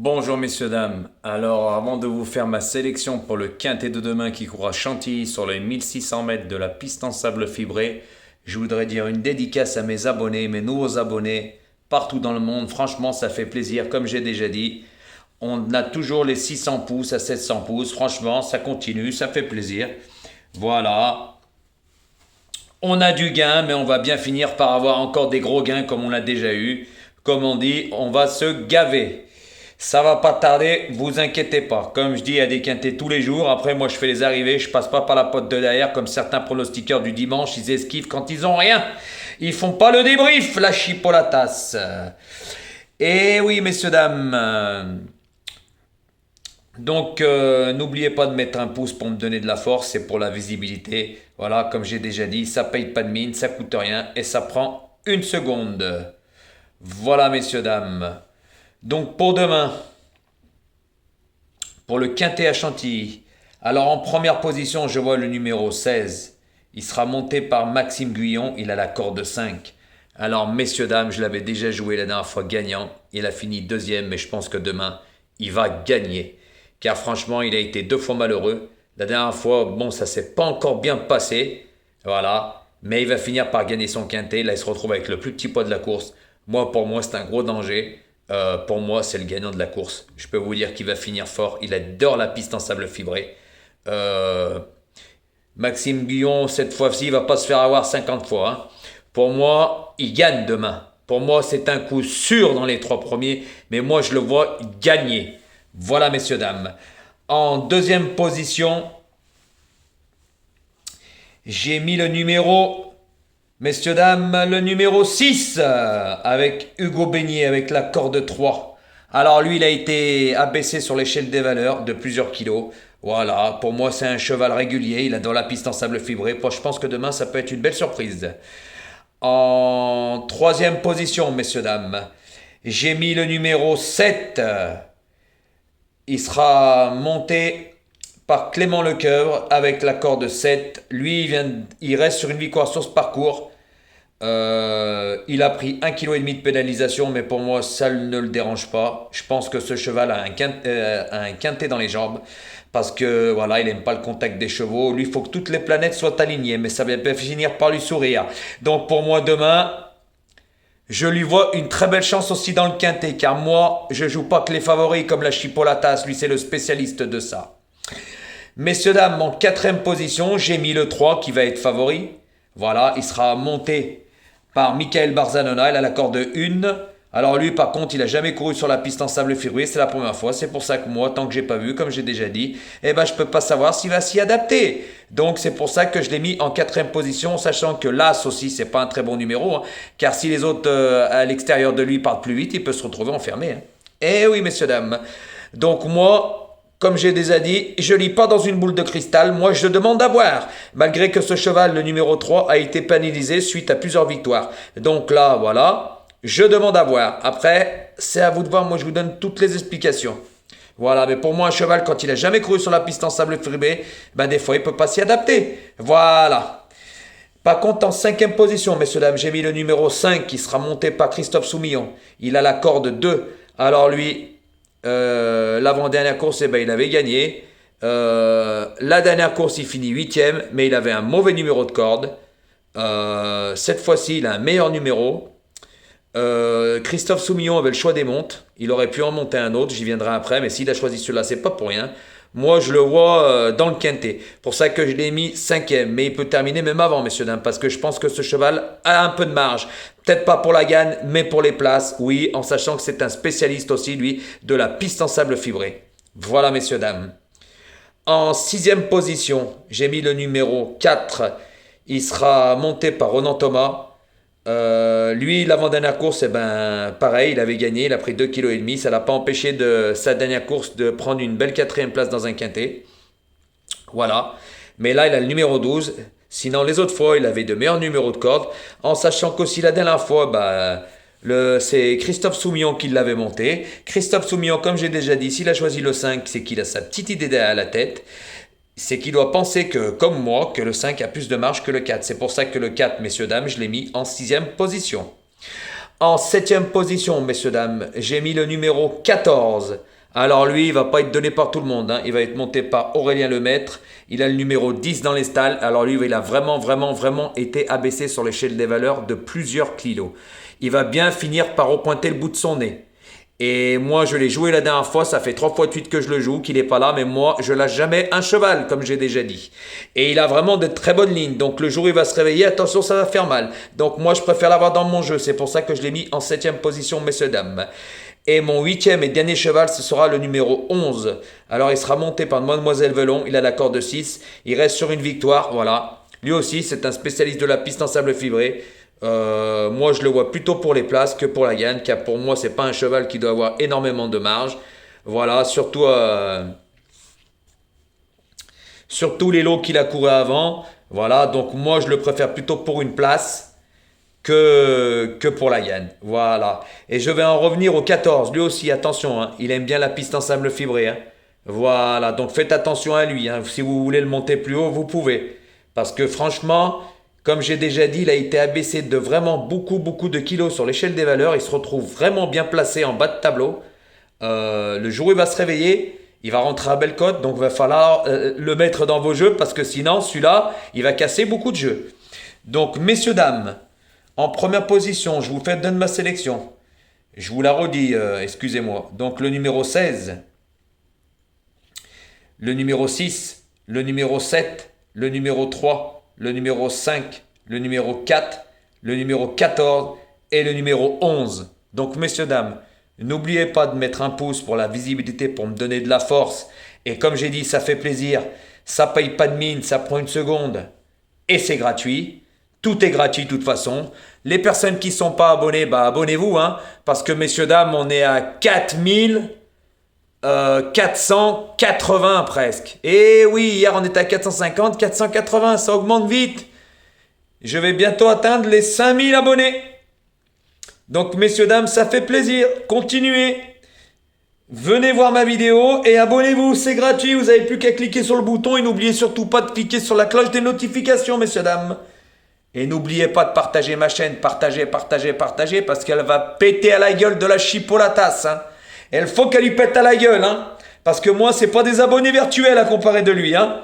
Bonjour messieurs, dames. Alors avant de vous faire ma sélection pour le quintet de demain qui court à Chantilly sur les 1600 mètres de la piste en sable fibré, je voudrais dire une dédicace à mes abonnés, mes nouveaux abonnés, partout dans le monde. Franchement, ça fait plaisir, comme j'ai déjà dit. On a toujours les 600 pouces à 700 pouces. Franchement, ça continue, ça fait plaisir. Voilà. On a du gain, mais on va bien finir par avoir encore des gros gains comme on l'a déjà eu. Comme on dit, on va se gaver. Ça va pas tarder, vous inquiétez pas. Comme je dis, il y a des quintés tous les jours. Après, moi, je fais les arrivées, je passe pas par la pote de derrière comme certains pronostiqueurs du dimanche. Ils esquivent quand ils ont rien. Ils font pas le débrief, la chipolatas. Et oui, messieurs, dames. Donc, n'oubliez pas de mettre un pouce pour me donner de la force, c'est pour la visibilité. Voilà, comme j'ai déjà dit, ça paye pas de mine, ça coûte rien et ça prend une seconde. Voilà, messieurs, dames. Donc, pour demain, pour le quintet à Chantilly, alors en première position, je vois le numéro 16. Il sera monté par Maxime Guyon, il a la corde 5. Alors, messieurs, dames, je l'avais déjà joué la dernière fois gagnant. Il a fini deuxième, mais je pense que demain, il va gagner. Car franchement, il a été deux fois malheureux. La dernière fois, bon, ça s'est pas encore bien passé. Voilà. Mais il va finir par gagner son quintet. Là, il se retrouve avec le plus petit poids de la course. Pour moi, c'est un gros danger. Pour moi, c'est le gagnant de la course. Je peux vous dire qu'il va finir fort. Il adore la piste en sable fibré. Euh, Maxime Guyon, cette fois-ci, il va pas se faire avoir 50 fois. Hein. Pour moi, il gagne demain. Pour moi, c'est un coup sûr dans les trois premiers. Mais moi, je le vois gagner. Voilà, messieurs, dames. En deuxième position, j'ai mis le numéro, messieurs, dames, le numéro 6 avec Hugo Beignet, avec la corde 3. Alors lui, il a été abaissé sur l'échelle des valeurs de plusieurs kilos. Voilà, pour moi, c'est un cheval régulier. Il adore la piste en sable fibré. Je pense que demain, ça peut être une belle surprise. En troisième position, messieurs, dames, j'ai mis le numéro 7. Il sera monté par Clément Lecoeuvre avec la corde 7. Lui, il reste sur une victoire sur ce parcours. Il a pris 1,5 kg de pénalisation, mais pour moi, ça ne le dérange pas. Je pense que ce cheval a un quintet dans les jambes. Parce que voilà, il n'aime pas le contact des chevaux. Lui, il faut que toutes les planètes soient alignées, mais ça va finir par lui sourire. Donc pour moi, demain, je lui vois une très belle chance aussi dans le quintet, car moi, je joue pas que les favoris comme la Chipolatas. Lui, c'est le spécialiste de ça. Messieurs, dames, en quatrième position, j'ai mis le 3 qui va être favori. Voilà, il sera monté par Michael Barzanona, il a la corde 1. Alors lui, par contre, il n'a jamais couru sur la piste en sable fibré, c'est la première fois. C'est pour ça que moi, tant que j'ai pas vu, comme j'ai déjà dit, je ne peux pas savoir s'il va s'y adapter. Donc c'est pour ça que je l'ai mis en quatrième position, sachant que l'As aussi, c'est pas un très bon numéro, hein, car si les autres à l'extérieur de lui partent plus vite, il peut se retrouver enfermé. Hein. Eh oui, messieurs, dames. Donc moi, comme j'ai déjà dit, je lis pas dans une boule de cristal, moi je demande à voir. Malgré que ce cheval, le numéro 3, a été pénalisé suite à plusieurs victoires. Donc là, voilà, je demande à voir. Après, c'est à vous de voir, moi je vous donne toutes les explications. Voilà, mais pour moi, un cheval, quand il a jamais couru sur la piste en sable fibré, des fois, il peut pas s'y adapter. Voilà. Par contre, en cinquième position, messieurs, dames, j'ai mis le numéro 5 qui sera monté par Christophe Soumillon. Il a la corde 2. Alors lui, l'avant-dernière course, il avait gagné. La dernière course, il finit 8ème, mais il avait un mauvais numéro de corde. Cette fois-ci, il a un meilleur numéro. Christophe Soumillon avait le choix des montes. Il aurait pu en monter un autre, j'y viendrai après, mais s'il a choisi celui-là, c'est pas pour rien. Moi, je le vois dans le quintet. Pour ça que je l'ai mis 5ème. Mais il peut terminer même avant, messieurs, dames, parce que je pense que ce cheval a un peu de marge. Peut-être pas pour la gagne, mais pour les places, oui, en sachant que c'est un spécialiste aussi, lui, de la piste en sable fibré. Voilà, messieurs, dames. En sixième position, j'ai mis le numéro 4. Il sera monté par Ronan Thomas. Lui, l'avant-dernière course, pareil, il avait gagné, il a pris 2,5 kg. Ça ne l'a pas empêché de sa dernière course de prendre une belle quatrième place dans un quintet. Voilà. Mais là, il a le numéro 12. Sinon, les autres fois, il avait de meilleurs numéros de corde. En sachant qu'aussi la dernière fois, c'est Christophe Soumillon qui l'avait monté. Christophe Soumillon, comme j'ai déjà dit, s'il a choisi le 5, c'est qu'il a sa petite idée derrière la tête. C'est qu'il doit penser que, comme moi, que le 5 a plus de marge que le 4. C'est pour ça que le 4, messieurs, dames, je l'ai mis en sixième position. En septième position, messieurs, dames, j'ai mis le numéro 14 Alors lui, il va pas être donné par tout le monde, hein. Il va être monté par Aurélien Lemaître. Il a le numéro 10 dans les stalles. Alors lui, il a vraiment été abaissé sur l'échelle des valeurs de plusieurs kilos. Il va bien finir par repointer le bout de son nez. Et moi, je l'ai joué la dernière fois, ça fait 3 fois de suite que je le joue, qu'il n'est pas là, mais moi, je lâche jamais un cheval, comme j'ai déjà dit. Et il a vraiment de très bonnes lignes, donc le jour où il va se réveiller, attention, ça va faire mal. Donc moi, je préfère l'avoir dans mon jeu, c'est pour ça que je l'ai mis en 7e position, messieurs, dames. Et mon 8e et dernier cheval, ce sera le numéro 11. Alors, il sera monté par Mademoiselle Velon, il a la corde de 6, il reste sur une victoire, voilà. Lui aussi, c'est un spécialiste de la piste en sable fibré. Moi, je le vois plutôt pour les places que pour la gagne, car pour moi, c'est pas un cheval qui doit avoir énormément de marge. Voilà, surtout les lots qu'il a couru avant. Voilà, donc moi, je le préfère plutôt pour une place que pour la gagne. Voilà. Et je vais en revenir au 14. Lui aussi, attention, hein, il aime bien la piste en sable fibré, hein. Voilà, donc faites attention à lui, hein. Si vous voulez le monter plus haut, vous pouvez. Parce que franchement, comme j'ai déjà dit, il a été abaissé de vraiment beaucoup de kilos sur l'échelle des valeurs. Il se retrouve vraiment bien placé en bas de tableau. Le jour où il va se réveiller, il va rentrer à belle cote. Donc il va falloir le mettre dans vos jeux parce que sinon, celui-là, il va casser beaucoup de jeux. Donc, messieurs, dames, en première position, je vous fais donner ma sélection. Je vous la redis, excusez-moi. Donc le numéro 16, le numéro 6, le numéro 7, le numéro 3, le numéro 5, le numéro 4, le numéro 14 et le numéro 11. Donc messieurs, dames, n'oubliez pas de mettre un pouce pour la visibilité, pour me donner de la force. Et comme j'ai dit, ça fait plaisir. Ça paye pas de mine, ça prend une seconde. Et c'est gratuit. Tout est gratuit de toute façon. Les personnes qui ne sont pas abonnées, bah abonnez-vous, hein, parce que messieurs, dames, on est à 480 presque. Et oui, hier on était à 450, 480, ça augmente vite. Je vais bientôt atteindre les 5000 abonnés. Donc messieurs, dames, ça fait plaisir. Continuez. Venez voir ma vidéo et abonnez-vous, c'est gratuit. Vous n'avez plus qu'à cliquer sur le bouton et n'oubliez surtout pas de cliquer sur la cloche des notifications, messieurs, dames. Et n'oubliez pas de partager ma chaîne, partagez, parce qu'elle va péter à la gueule de la chipolatas, hein. Et il faut qu'elle lui pète à la gueule, hein. Parce que moi, c'est pas des abonnés virtuels à comparer de lui, hein.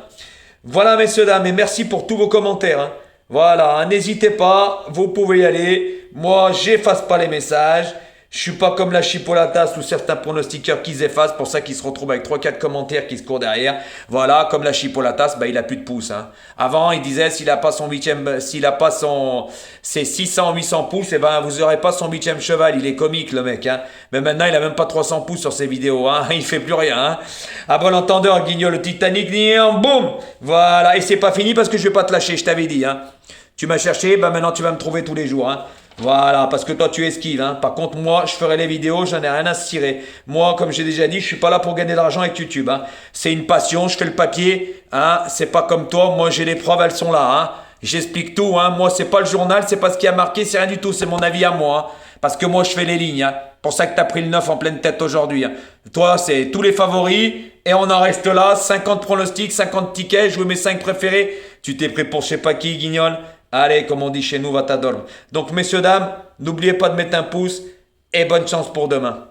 Voilà, messieurs, dames, et merci pour tous vos commentaires, hein. Voilà, hein, n'hésitez pas, vous pouvez y aller. Moi, j'efface pas les messages. Je suis pas comme la chipolatas ou certains pronostiqueurs qui effacent, pour ça qu'ils se retrouvent avec 3-4 commentaires qui se courent derrière. Voilà, comme la chipolatas, bah, il a plus de pouces, hein. Avant, il disait s'il a pas son 8e, s'il a pas ses 600-800 pouces, et ben vous aurez pas son 8e cheval. Il est comique le mec, hein. Mais maintenant, il a même pas 300 pouces sur ses vidéos, hein. Il fait plus rien, hein. À bon entendeur, Guignol le Titanic, boum. Voilà, et c'est pas fini parce que je vais pas te lâcher, je t'avais dit, hein. Tu m'as cherché, bah maintenant tu vas me trouver tous les jours, hein. Voilà, parce que toi tu esquives, hein. Par contre, moi, je ferai les vidéos, j'en ai rien à cirer. Moi, comme j'ai déjà dit, je suis pas là pour gagner de l'argent avec YouTube, hein. C'est une passion, je fais le papier, hein. C'est pas comme toi, moi j'ai les preuves, elles sont là, hein. J'explique tout, hein. Moi, c'est pas le journal, c'est pas ce qui a marqué, c'est rien du tout, c'est mon avis à moi, hein. Parce que moi, je fais les lignes, hein. Pour ça que t'as pris le 9 en pleine tête aujourd'hui, hein. Toi, c'est tous les favoris, et on en reste là, 50 pronostics, 50 tickets, je vous mes 5 préférés. Tu t'es pris pour je sais pas qui, Guignol. Allez, comme on dit chez nous, va t'adorme. Donc, messieurs, dames, n'oubliez pas de mettre un pouce et bonne chance pour demain.